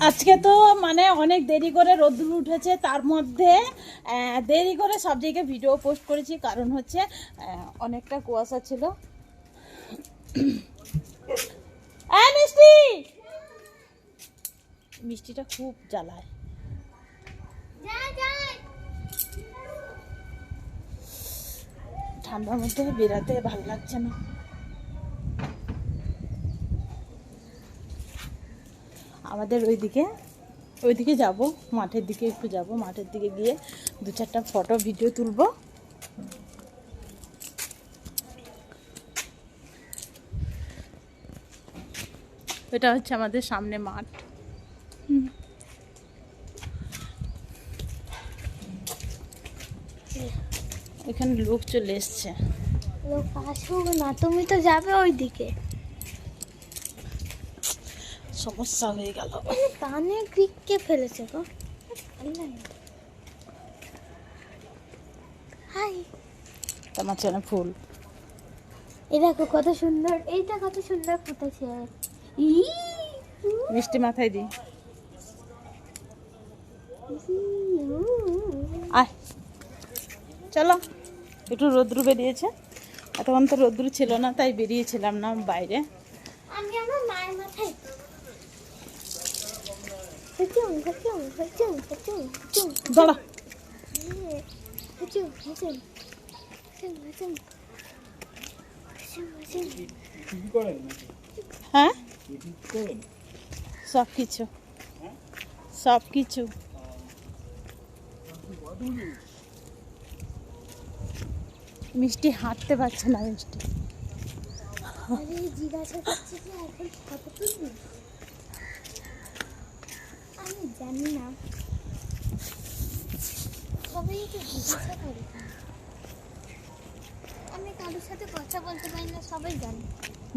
আজকে তো মানে অনেক দেরি করে রোদ্দুর উঠেছে, তার মধ্যে দেরি করে সব জায়গায় ভিডিও পোস্ট করেছি, কারণ হচ্ছে অনেকটা কুয়াশা ছিল। মিষ্টি, মিষ্টিটা খুব জ্বালায়। ঠান্ডার মধ্যে বেরাতে ভালো লাগছে না। আমাদের ওইদিকে যাব, মাঠের দিকে একটু যাব, মাঠের দিকে গিয়ে 2-4টা ফটো ভিডিও তুলব। এটা হচ্ছে আমাদের সামনে মাঠ। এখানে লোক চলে এসছে। লোক আসুক না, তুমি তো যাবে ওইদিকে। সমস্যা হয়ে গেল। কানে ক্রিককে ফেলেছে গো। হাই, তোমার চেনা ফুল। এই দেখো কত সুন্দর, এইটা কত সুন্দর ফুটেছে। মিষ্টি মাথায় দি। আয় চলো, একটু রোদ্রু বেরিয়েছে, এতক্ষণ তো রোদ্রু ছিল না, তাই বেরিয়েছিলাম না বাইরে। আমি আমার মায়ের মাথায় দাঁড়া। হ্যাঁ, সব কিছু মিষ্টি হাঁটতে পারছে না। মিষ্টি জিজ্ঞাসা করছে যে এখন ফটো তুলবি, আমি জানি না, সবাই তো জিজ্ঞাসা করে। আমি কারোর সাথে কথা বলতে পারি না, সবাই জানে।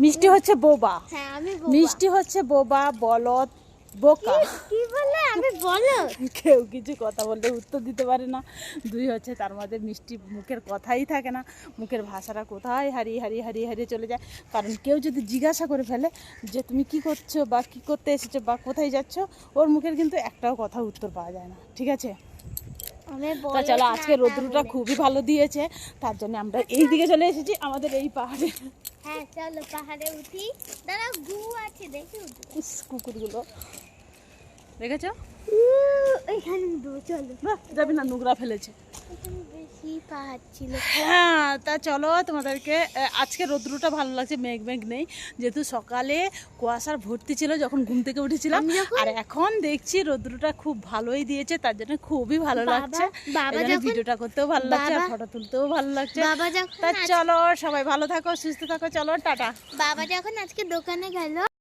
মিষ্টি হচ্ছে বোবা। হ্যাঁ, আমি মিষ্টি হচ্ছে বোবা, বলদ, বোকা। কি বলে? আমি বলো, কেউ কিছু কথা বললে উত্তর দিতে পারে না। 2 হচ্ছে, তার মধ্যে মিষ্টি মুখের কথাই থাকে না, মুখের ভাষাটা কোথায় হারিয়ে চলে যায়। কারণ কেউ যদি জিজ্ঞাসা করে ফেলে যে তুমি কি করছো বা কি করতে এসেছো বা কোথায় যাচ্ছ, ওর মুখের কিন্তু একটাও কথা উত্তর পাওয়া যায় না। ঠিক আছে, তা চলো, আজকে রোদ্রুটা খুবই ভালো দিয়েছে, তার জন্য আমরা এই দিকে চলে এসেছি, আমাদের এই পাহাড়ে। হ্যাঁ চলো পাহাড়ে উঠি। দাঁড়া, গু আছে দেখি। কুকুরগুলো দেখেছো? এখানে চলো। যাবি না, নোংরা ফেলেছে। এখানে বেশি পাহাড় ছিল। হ্যাঁ, তা চলো, তোমাদেরকে আজকে রোদ্রুটা ভালো লাগছে, মেঘ নেই, যেহেতু সকালে কুয়াশার ভর্তি ছিল যখন ঘুম থেকে উঠেছিলাম, আর এখন দেখছি রোদ্রুটা খুব ভালোই দিয়েছে, তার জন্য খুবই ভালো লাগছে। ভিডিওটা করতেও ভালো লাগছে, আর ফটো তুলতেও ভালো লাগছে। তা চলো, সবাই ভালো থাকো, সুস্থ থাকো, চলো টাটা। বাবা যখন আজকে দোকানে গেল